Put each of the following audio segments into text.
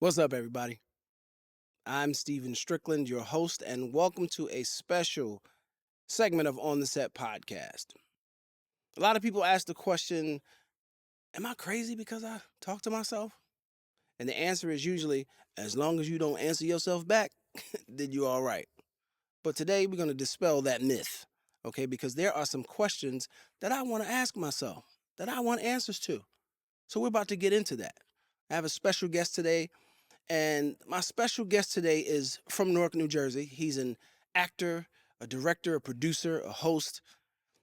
What's up, everybody? I'm Steven Strickland, your host, and welcome to a special segment of On the Set podcast. A lot of people ask the question, am I crazy because I talk to myself? And the answer is usually, as long as you don't answer yourself back, then you're all right. But today we're going to dispel that myth, okay? Because there are some questions that I want to ask myself, that I want answers to. So we're about to get into that. I have a special guest today. And my special guest today is from Newark, New Jersey. He's an actor, a director, a producer, a host.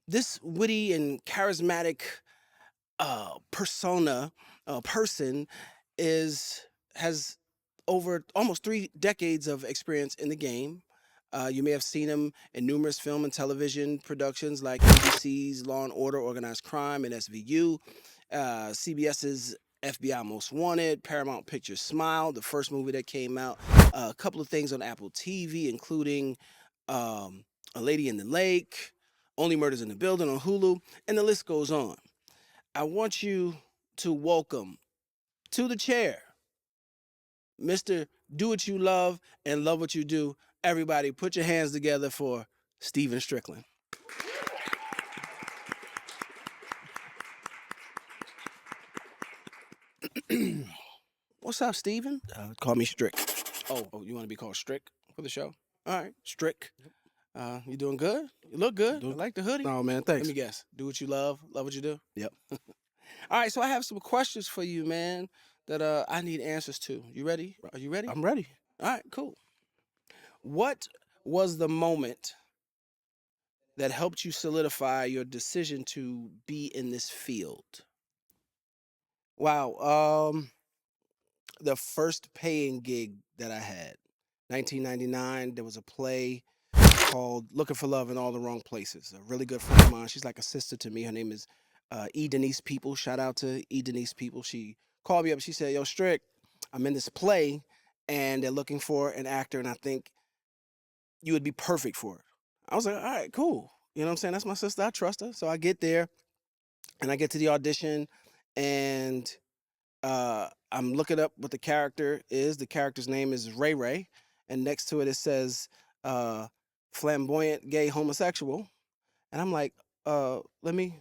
This witty and charismatic person has over almost 3 decades of experience in the game. You may have seen him in numerous film and television productions like ABC's Law and Order, Organized Crime, and SVU, CBS's FBI Most Wanted, Paramount Pictures Smile, the first movie that came out, a couple of things on Apple TV, including A Lady in the Lake, Only Murders in the Building on Hulu, and the list goes on. I want you to welcome to the chair, Mr. Do What You Love and Love What You Do. Everybody, put your hands together for Steven Strickland. What's up, Steven? Call me Strick. Oh, you want to be called Strick for the show? All right, Strick. You doing good? You look good. I like the hoodie. Oh, man, thanks. Let me guess. Do what you love what you do? Yep. All right, so I have some questions for you, man, that I need answers to. You ready? Are you ready? I'm ready. All right, cool. What was the moment that helped you solidify your decision to be in this field? Wow. The first paying gig that I had, 1999, there was a play called Looking for Love in All the Wrong Places. A really good friend of mine. She's like a sister to me. Her name is E. Denise People. Shout out to E. Denise People. She called me up. She said, "Yo, Strick, I'm in this play and they're looking for an actor and I think you would be perfect for it." I was like, all right, cool. You know what I'm saying? That's my sister. I trust her. So I get there and I get to the audition and I'm looking up what the character is. The character's name is Ray Ray. And next to it says flamboyant gay homosexual. And I'm like, I'll be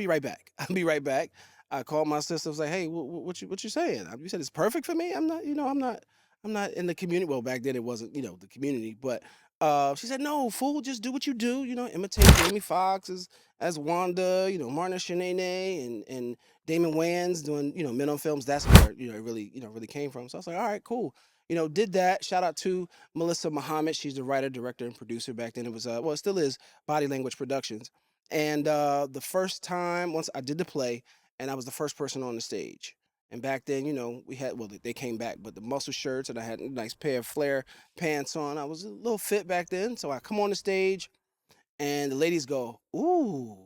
right back. I'll be right back. I called my sister. I was like, hey, what you saying? You said it's perfect for me. I'm not in the community. Well, back then it wasn't, the community. But she said, no, fool, just do what you do. Imitate Jamie Foxx as Wanda. Martin Shanae and Damon Wayans doing, men on films. That's where it really came from. So I was like, all right, cool. Did that. Shout out to Melissa Muhammad. She's the writer, director, and producer. Back then it was, it still is Body Language Productions. And the first time, once I did the play, and I was the first person on the stage. And back then, we had, they came back, but the muscle shirts and I had a nice pair of flare pants on. I was a little fit back then. So I come on the stage and the ladies go, ooh.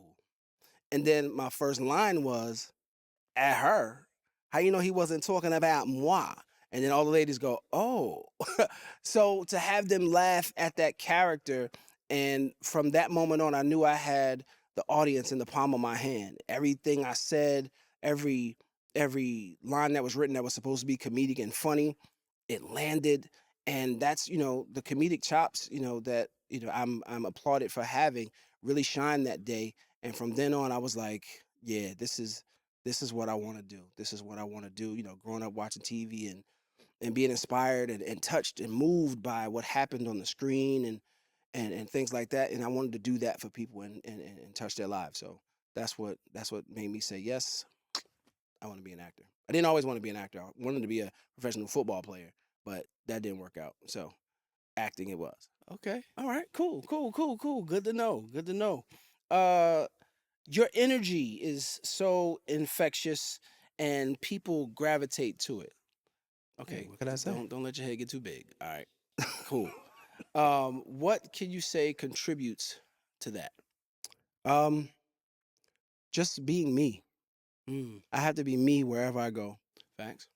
And then my first line was, at her, how you know he wasn't talking about moi? And then all the ladies go, oh. So to have them laugh at that character, and from that moment on, I knew I had the audience in the palm of my hand. Everything I said, every line that was written that was supposed to be comedic and funny, it landed. And that's, the comedic chops, that, I'm applauded for having really shined that day. And from then on, I was like, yeah, this is what I want to do. This is what I want to do. Growing up watching TV and being inspired and touched and moved by what happened on the screen and things like that. And I wanted to do that for people and touch their lives. So that's what made me say, yes, I want to be an actor. I didn't always want to be an actor. I wanted to be a professional football player, but that didn't work out. So acting it was. Okay. All right. Cool. Good to know. Your energy is so infectious and people gravitate to it. Okay. Hey, what can I say? Don't let your head get too big. All right. Cool. What can you say contributes to that? Just being me. I have to be me wherever I go. Facts.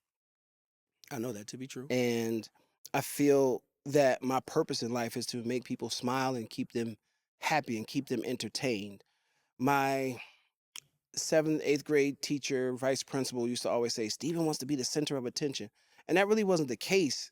I know that to be true. And I feel that my purpose in life is to make people smile and keep them happy and keep them entertained. My 7th, 8th grade teacher, vice principal used to always say, Steven wants to be the center of attention. And that really wasn't the case.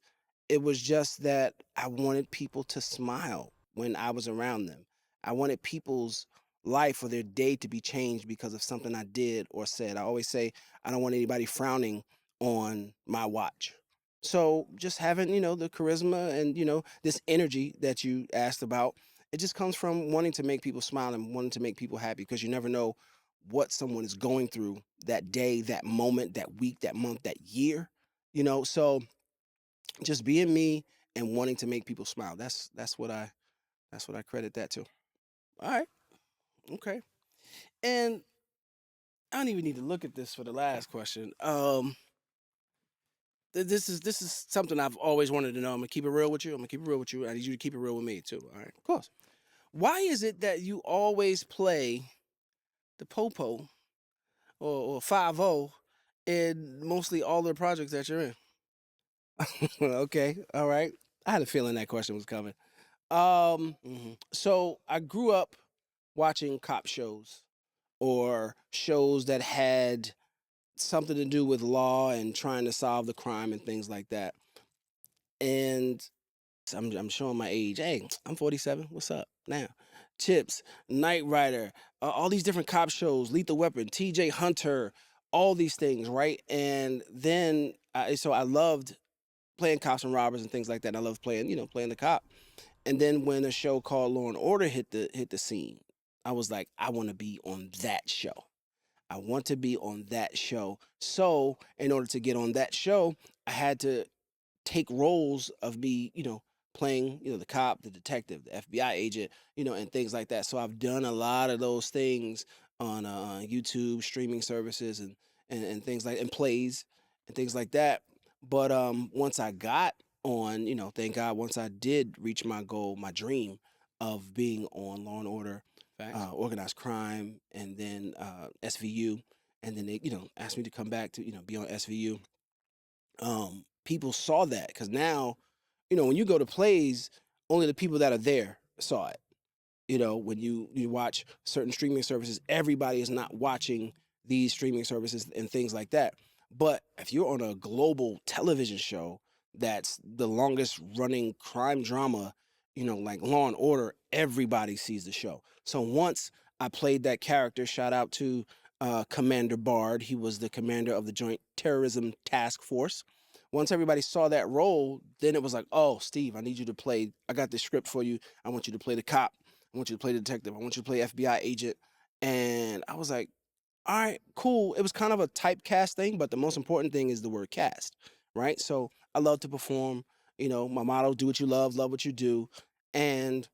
It was just that I wanted people to smile when I was around them. I wanted people's life or their day to be changed because of something I did or said. I always say I don't want anybody frowning on my watch. So just having, the charisma and, this energy that you asked about, it just comes from wanting to make people smile and wanting to make people happy because you never know what someone is going through that day, that moment, that week, that month, that year, So just being me and wanting to make people smile. That's what I credit that to. All right. Okay. And I don't even need to look at this for the last question. This is something I've always wanted to know. I'm gonna keep it real with you. I need you to keep it real with me too. All right. Of course. Why is it that you always play the popo or 5-0 in mostly all the projects that you're in? Okay. All right. I had a feeling that question was coming. So I grew up watching cop shows or shows that had something to do with law and trying to solve the crime and things like that. And I'm showing my age. Hey, I'm 47. What's up now? Chips, Knight Rider, all these different cop shows, Lethal Weapon, T.J. Hunter, all these things, right? And then so I loved playing cops and robbers and things like that. And I loved playing the cop. And then when a show called Law and Order hit the scene, I was like, I want to be on that show. I want to be on that show. So in order to get on that show, I had to take roles of me, playing, the cop, the detective, the FBI agent, and things like that. So I've done a lot of those things on YouTube, streaming services, and things like and plays and things like that. But once I got on, thank God, once I did reach my goal, my dream of being on Law and Order, Organized Crime, and then SVU, and then they, asked me to come back to, be on SVU. People saw that because now, when you go to plays, only the people that are there saw it. When you watch certain streaming services, everybody is not watching these streaming services and things like that. But if you're on a global television show that's the longest running crime drama, like Law and Order, everybody sees the show. So once I played that character, shout out to Commander Bard. He was the commander of the Joint Terrorism Task Force. Once everybody saw that role, then it was like, oh, Steve, I need you to play. I got this script for you. I want you to play the cop. I want you to play the detective. I want you to play FBI agent. And I was like, all right, cool. It was kind of a typecast thing, but the most important thing is the word cast, right? So I love to perform. My motto, do what you love what you do. And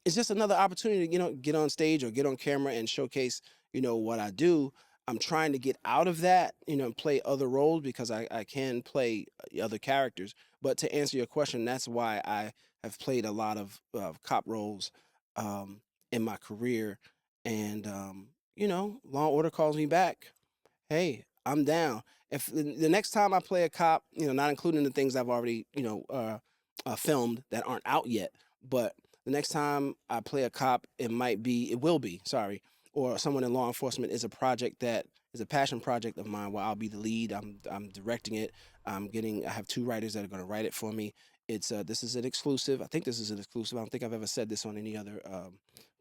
it's just another opportunity to, get on stage or get on camera and showcase, what I do. I'm trying to get out of that, and play other roles because I can play other characters. But to answer your question, that's why I have played a lot of cop roles in my career. And, Law and Order calls me back. Hey, I'm down. If the next time I play a cop, not including the things I've already, filmed that aren't out yet, but the next time I play a cop, it will be, sorry, or someone in law enforcement is a project that is a passion project of mine where I'll be the lead. I'm directing it. I have 2 writers that are going to write it for me. This is an exclusive. I think this is an exclusive. I don't think I've ever said this on any other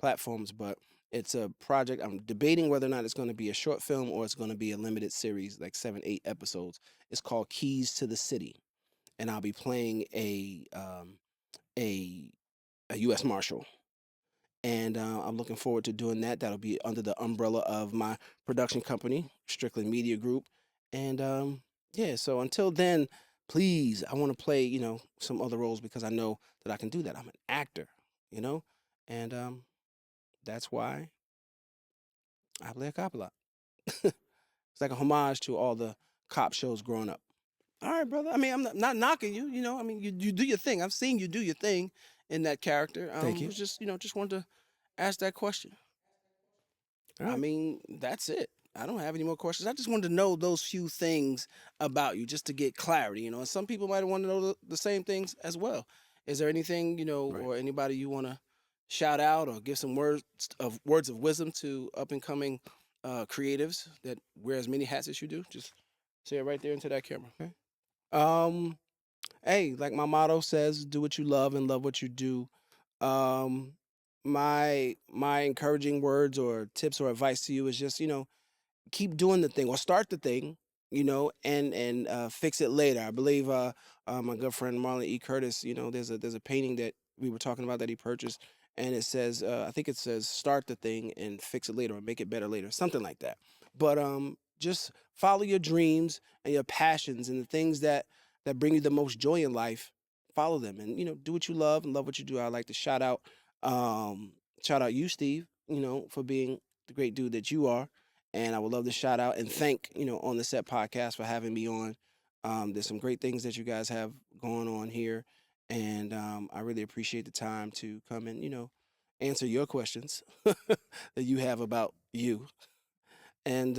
platforms, but it's a project. I'm debating whether or not it's going to be a short film or it's going to be a limited series, like 7, 8 episodes. It's called Keys to the City, and I'll be playing a U.S. Marshal. And I'm looking forward to doing that. That'll be under the umbrella of my production company, Strickland Media Group. And yeah, so until then, please, I want to play, some other roles because I know that I can do that. I'm an actor, and that's why I play a cop a lot. It's like a homage to all the cop shows growing up. All right, brother. I mean, I'm not knocking you. I mean, you do your thing. I've seen you do your thing in that character. Thank you. Was just wanted to ask that question. All right. I mean, that's it. I don't have any more questions. I just wanted to know those few things about you just to get clarity, and some people might want to know the same things as well. Is there anything, Right. or anybody you want to shout out or give some words of wisdom to up and coming creatives that wear as many hats as you do? Just say it right there into that camera. Okay. Um, hey, like my motto says, do what you love and love what you do. Um, my encouraging words or tips or advice to you is just, keep doing the thing or start the thing, and fix it later. I believe my good friend Marlon E. Curtis, there's a painting that we were talking about that he purchased, and it says, I think it says, start the thing and fix it later or make it better later, something like that. But just follow your dreams and your passions and the things that bring you the most joy in life. Follow them and do what you love and love what you do. I'd like to um, shout out you, Steve, for being the great dude that you are. And I would love to shout out and thank, On the Set podcast for having me on. There's some great things that you guys have going on here. And I really appreciate the time to come and, answer your questions that you have about you. And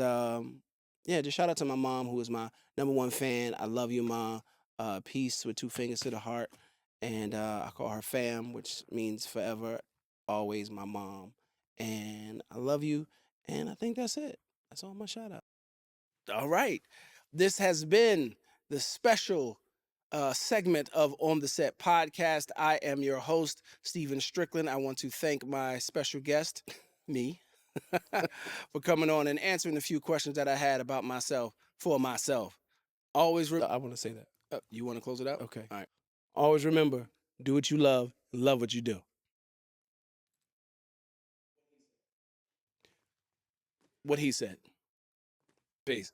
yeah, just shout out to my mom, who is my number one fan. I love you, Ma. Peace with two fingers to the heart. And I call her fam, which means forever, always my mom. And I love you. And I think that's it. That's all my shout out. All right. This has been the special segment of On the Set podcast. I am your host, Steven Strickland. I want to thank my special guest, me, for coming on and answering a few questions that I had about myself for myself. Always, I want to say that. You want to close it out? Okay. All right. Always remember, do what you love what you do. What he said. Peace.